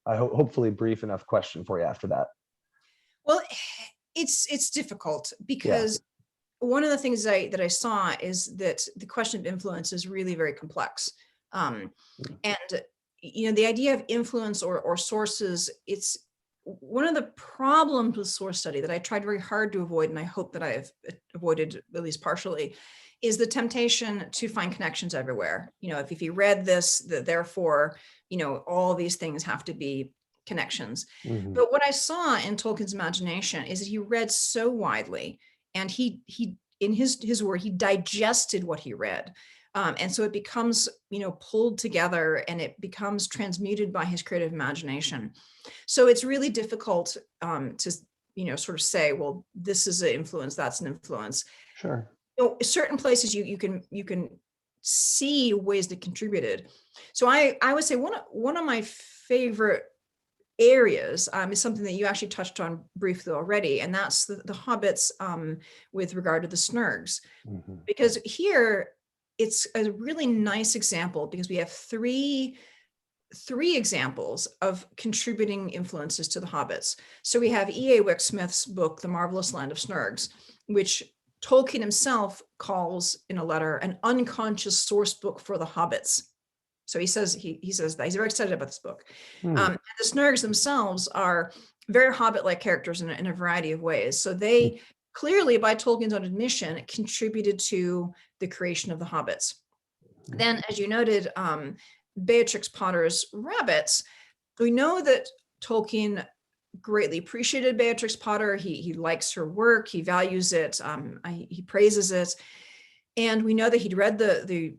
hopefully brief enough question for you after that. Well, it's difficult Yeah. because one of the things that I saw is that the question of influence is really very complex. And the idea of influence or sources, it's one of the problems with source study that I tried very hard to avoid, and I hope that I've avoided at least partially, is the temptation to find connections everywhere. If you read this, therefore, all these things have to be connections. But what I saw in Tolkien's imagination is that he read so widely, and he in his word, he digested what he read. And so it becomes, pulled together, and it becomes transmuted by his creative imagination. So it's really difficult to, sort of say, well, this is an influence, that's an influence. Sure. Certain places you can see ways that contributed. So I would say one of my favorite areas is something that you actually touched on briefly already, and that's the Hobbits with regard to the Snurgs. Because here it's a really nice example, because we have three examples of contributing influences to the Hobbits. So we have E.A. Wicksmith's book, The Marvelous Land of Snurgs, which Tolkien himself calls in a letter an unconscious source book for the Hobbits. So he says that he's very excited about this book. And the Snurgs themselves are very Hobbit-like characters in a variety of ways. So they clearly, by Tolkien's own admission, contributed to the creation of the Hobbits. Then, as you noted, Beatrix Potter's rabbits, we know that Tolkien greatly appreciated Beatrix Potter. He likes her work. He values it. He praises it. And we know that he'd read the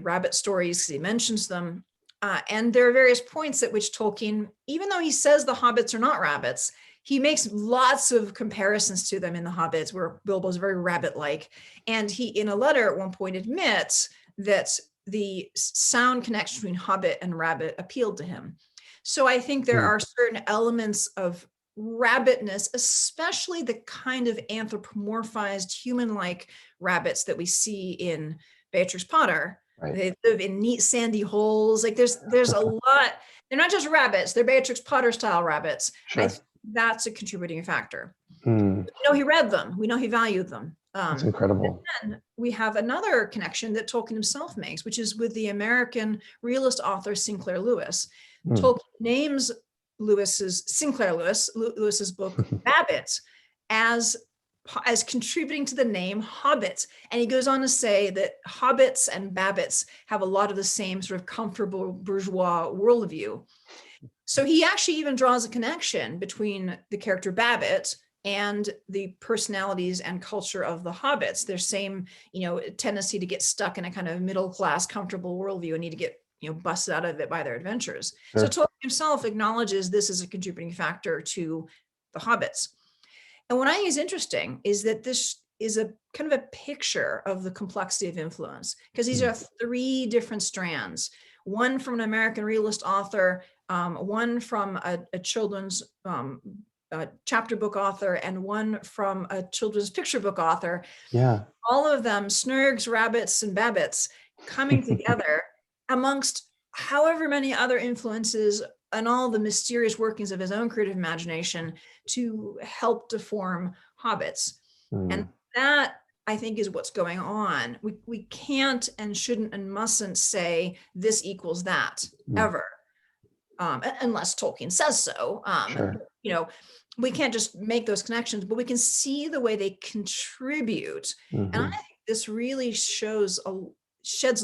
rabbit stories, because he mentions them. And there are various points at which Tolkien, even though he says the hobbits are not rabbits, he makes lots of comparisons to them in the Hobbits, where Bilbo's very rabbit-like. And he, in a letter at one point, admits that the sound connection between hobbit and rabbit appealed to him. So I think there are certain elements of rabbitness, especially the kind of anthropomorphized human-like rabbits that we see in Beatrix Potter. Right. They live in neat sandy holes. Like there's a lot. They're not just rabbits, they're Beatrix Potter style rabbits. Sure. I think that's a contributing factor. Mm. We know he read them. We know he valued them. That's incredible. And then we have another connection that Tolkien himself makes, which is with the American realist author Sinclair Lewis. Tolkien names Lewis's book Babbitt as contributing to the name Hobbit. And he goes on to say that Hobbits and Babbitts have a lot of the same sort of comfortable bourgeois worldview. So he actually even draws a connection between the character Babbitt and the personalities and culture of the Hobbits. Their same, tendency to get stuck in a kind of middle-class, comfortable worldview and need to get, busted out of it by their adventures. Sure. So Tolkien himself acknowledges this as a contributing factor to the Hobbits. And what I think is interesting is that this is a kind of a picture of the complexity of influence, because these are 3 different strands, one from an American realist author, one from a children's chapter book author, and one from a children's picture book author. Yeah. All of them, Snurgs, Rabbits, and Babbits, coming together amongst however many other influences and all the mysterious workings of his own creative imagination to help to form Hobbits. And that, I think, is what's going on. We can't and shouldn't and mustn't say this equals that ever, unless Tolkien says so. Sure. You know, we can't just make those connections, but we can see the way they contribute. And I think this really sheds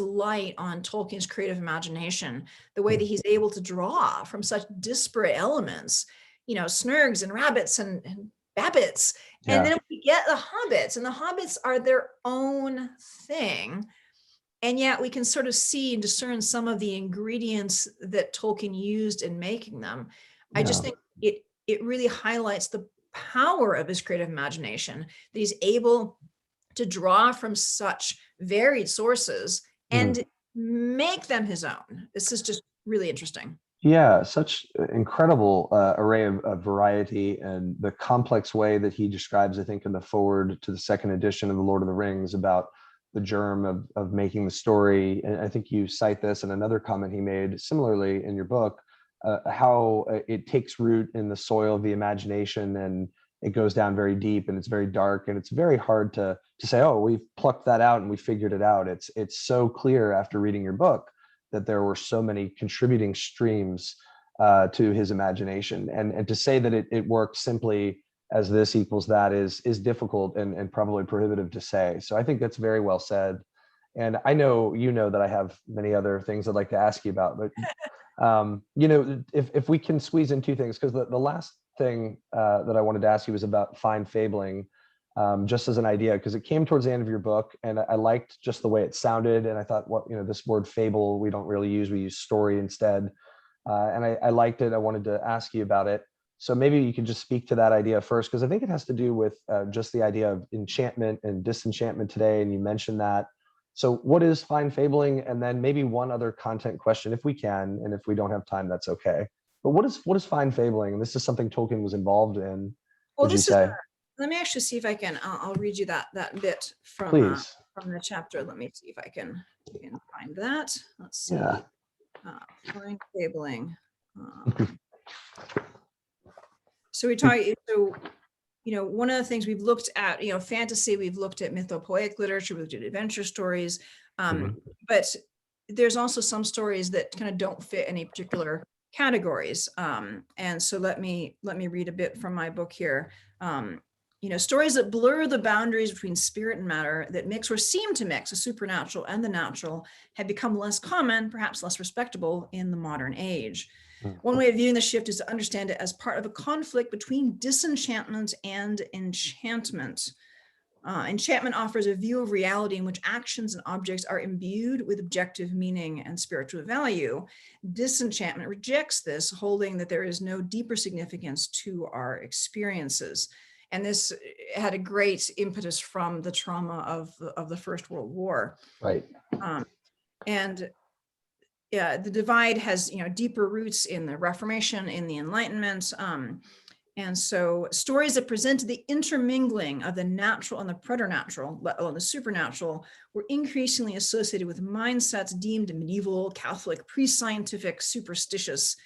light on Tolkien's creative imagination, the way that he's able to draw from such disparate elements, Snurgs and Rabbits and Babbits. Yeah. And then we get the Hobbits, and the Hobbits are their own thing. And yet we can sort of see and discern some of the ingredients that Tolkien used in making them. I just think it really highlights the power of his creative imagination, that he's able to draw from such varied sources and make them his own. This is just really interesting. Yeah, such incredible array of variety, and the complex way that he describes, I think, in the foreword to the 2nd edition of The Lord of the Rings about the germ of making the story. And I think you cite this in another comment he made similarly in your book, how it takes root in the soil of the imagination, and it goes down very deep, and it's very dark, and it's very hard to say, oh, we've plucked that out and we figured it out. It's so clear after reading your book that there were so many contributing streams to his imagination, and to say that it worked simply as this equals that is difficult and probably prohibitive to say. So I think that's very well said. And I know that I have many other things I'd like to ask you about, but if we can squeeze in 2 things, because the last thing that I wanted to ask you was about fine fabling, just as an idea, because it came towards the end of your book, and I liked just the way it sounded. And I thought, this word fable, we don't really use, we use story instead. And I liked it. I wanted to ask you about it. So maybe you could just speak to that idea first, because I think it has to do with just the idea of enchantment and disenchantment today. And you mentioned that. So what is fine fabling? And then maybe one other content question, if we can, and if we don't have time, that's okay. But what is fine fabling? And this is something Tolkien was involved in, would you say? Let me actually see if I can, I'll read you that bit from the chapter. Let me see if I can find that. Let's see. Yeah. Fine fabling. So we talk, one of the things we've looked at, fantasy, we've looked at mythopoeic literature, we've looked at adventure stories, but there's also some stories that kind of don't fit any particular categories. And so let me read a bit from my book here. Stories that blur the boundaries between spirit and matter, that mix or seem to mix the supernatural and the natural, have become less common, perhaps less respectable in the modern age. One way of viewing the shift is to understand it as part of a conflict between disenchantment and enchantment. Enchantment offers a view of reality in which actions and objects are imbued with objective meaning and spiritual value. Disenchantment rejects this, holding that there is no deeper significance to our experiences. And this had a great impetus from the trauma of the First World War. Right. The divide has deeper roots in the Reformation, in the Enlightenment. And so stories that presented the intermingling of the natural and the preternatural, let alone the supernatural, were increasingly associated with mindsets deemed medieval, Catholic, pre-scientific, superstitious.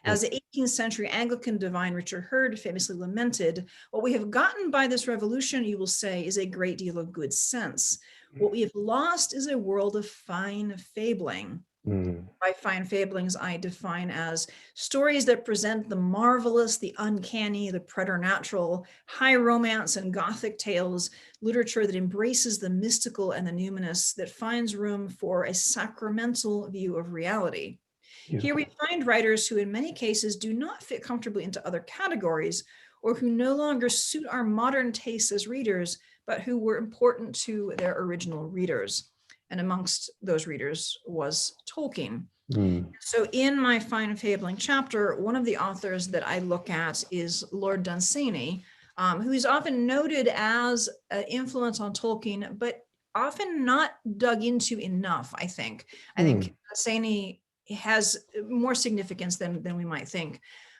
As the 18th century Anglican divine Richard Hurd famously lamented, what we have gotten by this revolution, you will say, is a great deal of good sense. What we have lost is a world of fine fabling. By fine fablings, I define as stories that present the marvelous, the uncanny, the preternatural, high romance and Gothic tales, literature that embraces the mystical and the numinous, that finds room for a sacramental view of reality. Here we find writers who in many cases do not fit comfortably into other categories, or who no longer suit our modern tastes as readers, but who were important to their original readers. And amongst those readers was Tolkien. Mm. So in my Fine and Fabling chapter, one of the authors that I look at is Lord Dunsany, who is often noted as an influence on Tolkien, but often not dug into enough, I think. I think Dunsany has more significance than we might think.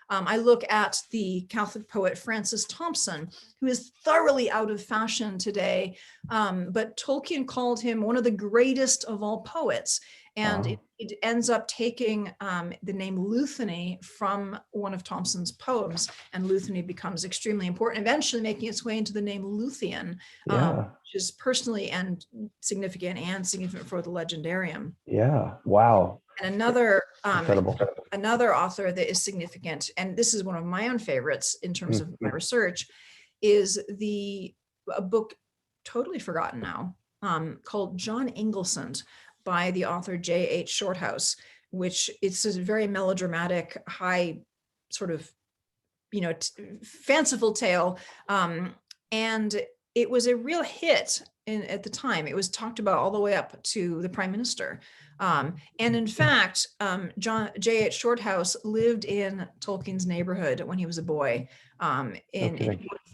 I look at the Catholic poet Francis Thompson, who is thoroughly out of fashion today, but Tolkien called him one of the greatest of all poets. And Wow. it ends up taking the name Luthany from one of Thompson's poems, and Luthany becomes extremely important, eventually making its way into the name Luthien, Yeah. which is personally and significant for the legendarium. Yeah. Wow. And Incredible. another author that is significant, and this is one of my own favorites in terms of my Mm. research, is a book totally forgotten now, called John Inglesant by the author J.H. Shorthouse, which it's a very melodramatic, high sort of, fanciful tale. And it was a real hit at the time. It was talked about all the way up to the prime minister. And in fact, J.H. Shorthouse lived in Tolkien's neighborhood when he was a boy. And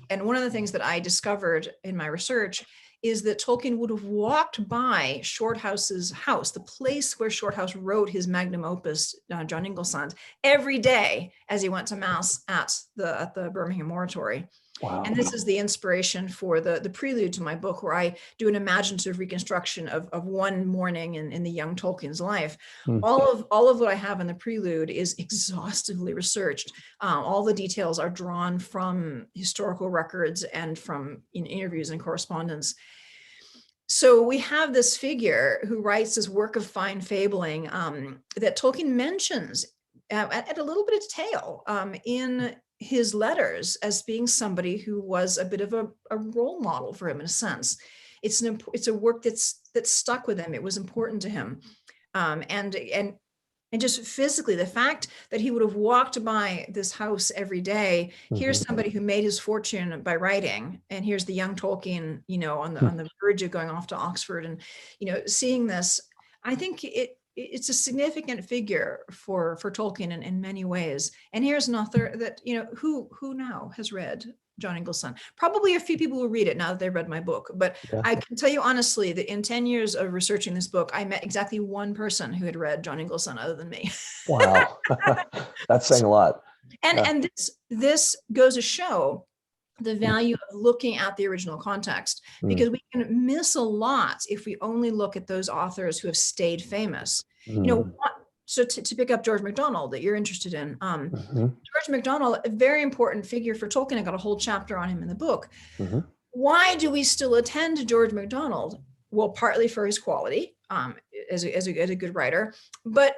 one of the things that I discovered in my research is that Tolkien would have walked by Shorthouse's house, the place where Shorthouse wrote his magnum opus, John Inglesant, every day as he went to mass at the Birmingham Oratory. Wow. And this is the inspiration for the prelude to my book, where I do an imaginative reconstruction of one morning in the young Tolkien's life. All of what I have in the prelude is exhaustively researched. All the details are drawn from historical records and from interviews and correspondence. So we have this figure who writes this work of fine fabling that Tolkien mentions at a little bit of detail in his letters as being somebody who was a bit of a role model for him in a sense. It's a work that stuck with him. It was important to him. And just physically, the fact that he would have walked by this house every day, here's somebody who made his fortune by writing, and here's the young Tolkien, on the verge of going off to Oxford, and seeing this, I think it's a significant figure for Tolkien in many ways. And here's an author that who now has read John Inglesant. Probably a few people will read it now that they've read my book, but I can tell you honestly that in 10 years of researching this book, I met exactly one person who had read John Inglesant other than me. Wow. That's saying a lot. And this goes to show the value of looking at the original context, because we can miss a lot if we only look at those authors who have stayed famous. So to pick up George Mcdonald that you're interested in, George Mcdonald, a very important figure for Tolkien. I got a whole chapter on him in the book. Why do we still attend George Mcdonald? Well, partly for his quality as a good writer, but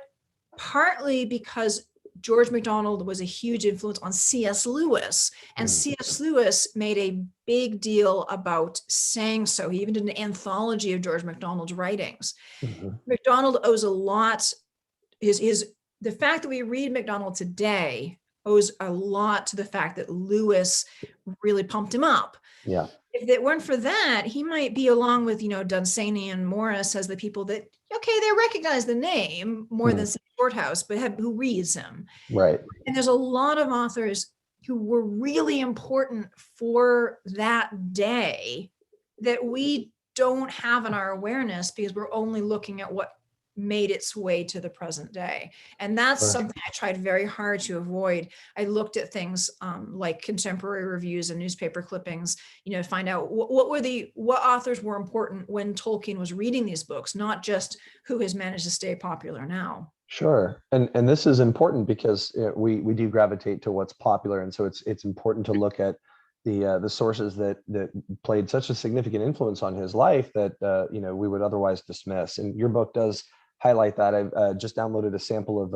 partly because George Mcdonald was a huge influence on C.S. Lewis, and C.S. Lewis made a big deal about saying so. He even did an anthology of George Mcdonald's writings. Mcdonald owes a lot. The fact that we read Mcdonald today owes a lot to the fact that Lewis really pumped him up. Yeah. If it weren't for that, he might be along with, Dunsany and Morris as the people that, they recognize the name more than Shorthouse, but who reads him. Right. And there's a lot of authors who were really important for that day that we don't have in our awareness because we're only looking at what made its way to the present day. And that's something I tried very hard to avoid. I looked at things like contemporary reviews and newspaper clippings, to find out what authors were important when Tolkien was reading these books, not just who has managed to stay popular now. Sure. And this is important because we do gravitate to what's popular. And so it's important to look at the sources that played such a significant influence on his life that we would otherwise dismiss. And your book does highlight that. I've just downloaded a sample of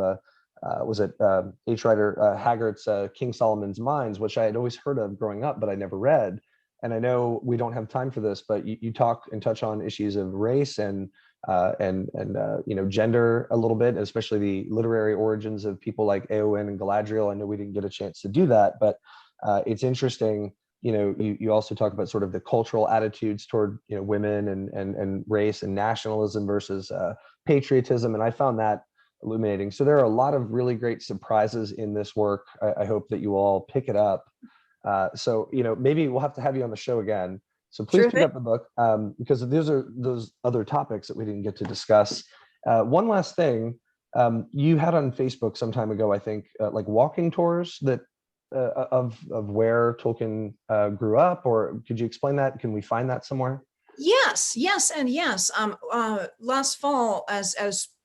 H. Rider Haggart's King Solomon's Mines, which I had always heard of growing up, but I never read. And I know we don't have time for this, but you talk and touch on issues of race and gender a little bit, especially the literary origins of people like Eowyn and Galadriel. I know we didn't get a chance to do that, but it's interesting. You also talk about sort of the cultural attitudes toward women and race and nationalism versus patriotism, and I found that illuminating. So there are a lot of really great surprises in this work. I hope that you all pick it up. So, maybe we'll have to have you on the show again. So please Sure pick thing. up the book, because those are those other topics that we didn't get to discuss. One last thing, you had on Facebook some time ago, I think, like walking tours that of where Tolkien grew up, or could you explain that? Can we find that somewhere? Yes, yes, and yes. Last fall, as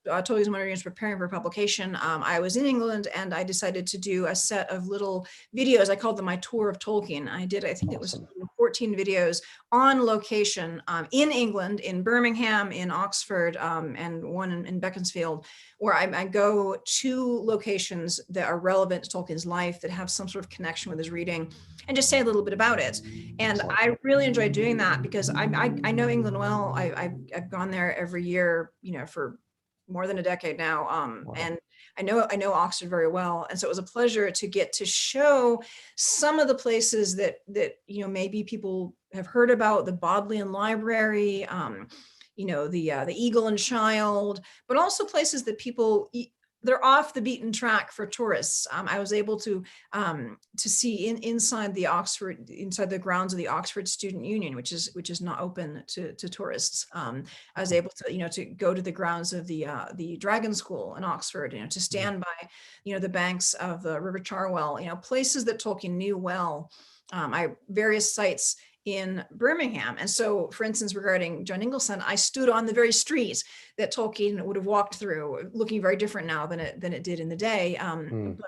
Tolkien's Wonder Years preparing for publication, I was in England and I decided to do a set of little videos. I called them my tour of Tolkien. I think it was Awesome. 14 videos on location in England, in Birmingham, in Oxford, and one in Beaconsfield, where I go to locations that are relevant to Tolkien's life, that have some sort of connection with his reading, and just say a little bit about it. And Excellent. I really enjoy doing that because I know England well. I've gone there every year, for more than a decade now. Wow. And I know Oxford very well. And so it was a pleasure to get to show some of the places that maybe people have heard about: the Bodleian Library, the Eagle and Child, but also places that they're off the beaten track for tourists. I was able to see inside the grounds of the Oxford Student Union, which is not open to tourists. I was able to to go to the grounds of the Dragon School in Oxford, to stand by the banks of the River Charwell, places that Tolkien knew well. Various sites in Birmingham. And so, for instance, regarding John Ingleston, I stood on the very street that Tolkien would have walked through, looking very different now than it did in the day. And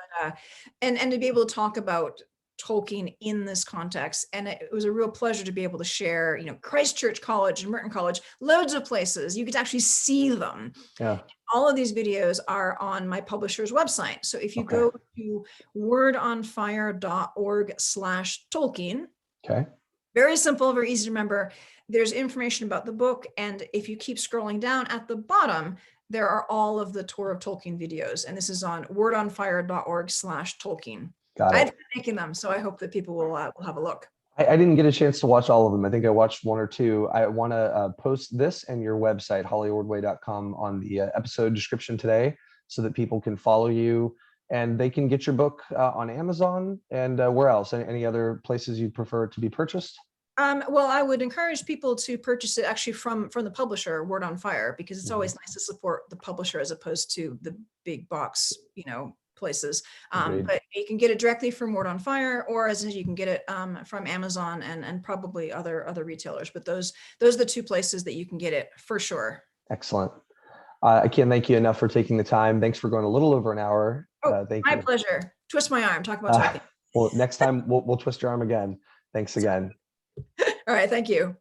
to be able to talk about Tolkien in this context. And it was a real pleasure to be able to share, Christchurch College and Merton College, loads of places. You could actually see them. Yeah. All of these videos are on my publisher's website. So if you go to wordonfire.org/Tolkien, Okay. very simple, very easy to remember. There's information about the book. And if you keep scrolling down at the bottom, there are all of the Tour of Tolkien videos. And this is on wordonfire.org/Tolkien. Got it. I've been making them, so I hope that people will have a look. I didn't get a chance to watch all of them. I think I watched one or two. I want to post this and your website, hollyordway.com, on the episode description today, so that people can follow you and they can get your book on Amazon. And where else? Any other places you prefer to be purchased? Well, I would encourage people to purchase it actually from the publisher, Word on Fire, because it's always nice to support the publisher as opposed to the big box, places. But you can get it directly from Word on Fire, or as you can get it from Amazon and probably other retailers. But those are the two places that you can get it for sure. Excellent. I can't thank you enough for taking the time. Thanks for going a little over an hour. Thank you. My pleasure. Twist my arm. Talk about Tolkien. Well, next time we'll twist your arm again. Thanks again. All right. Thank you.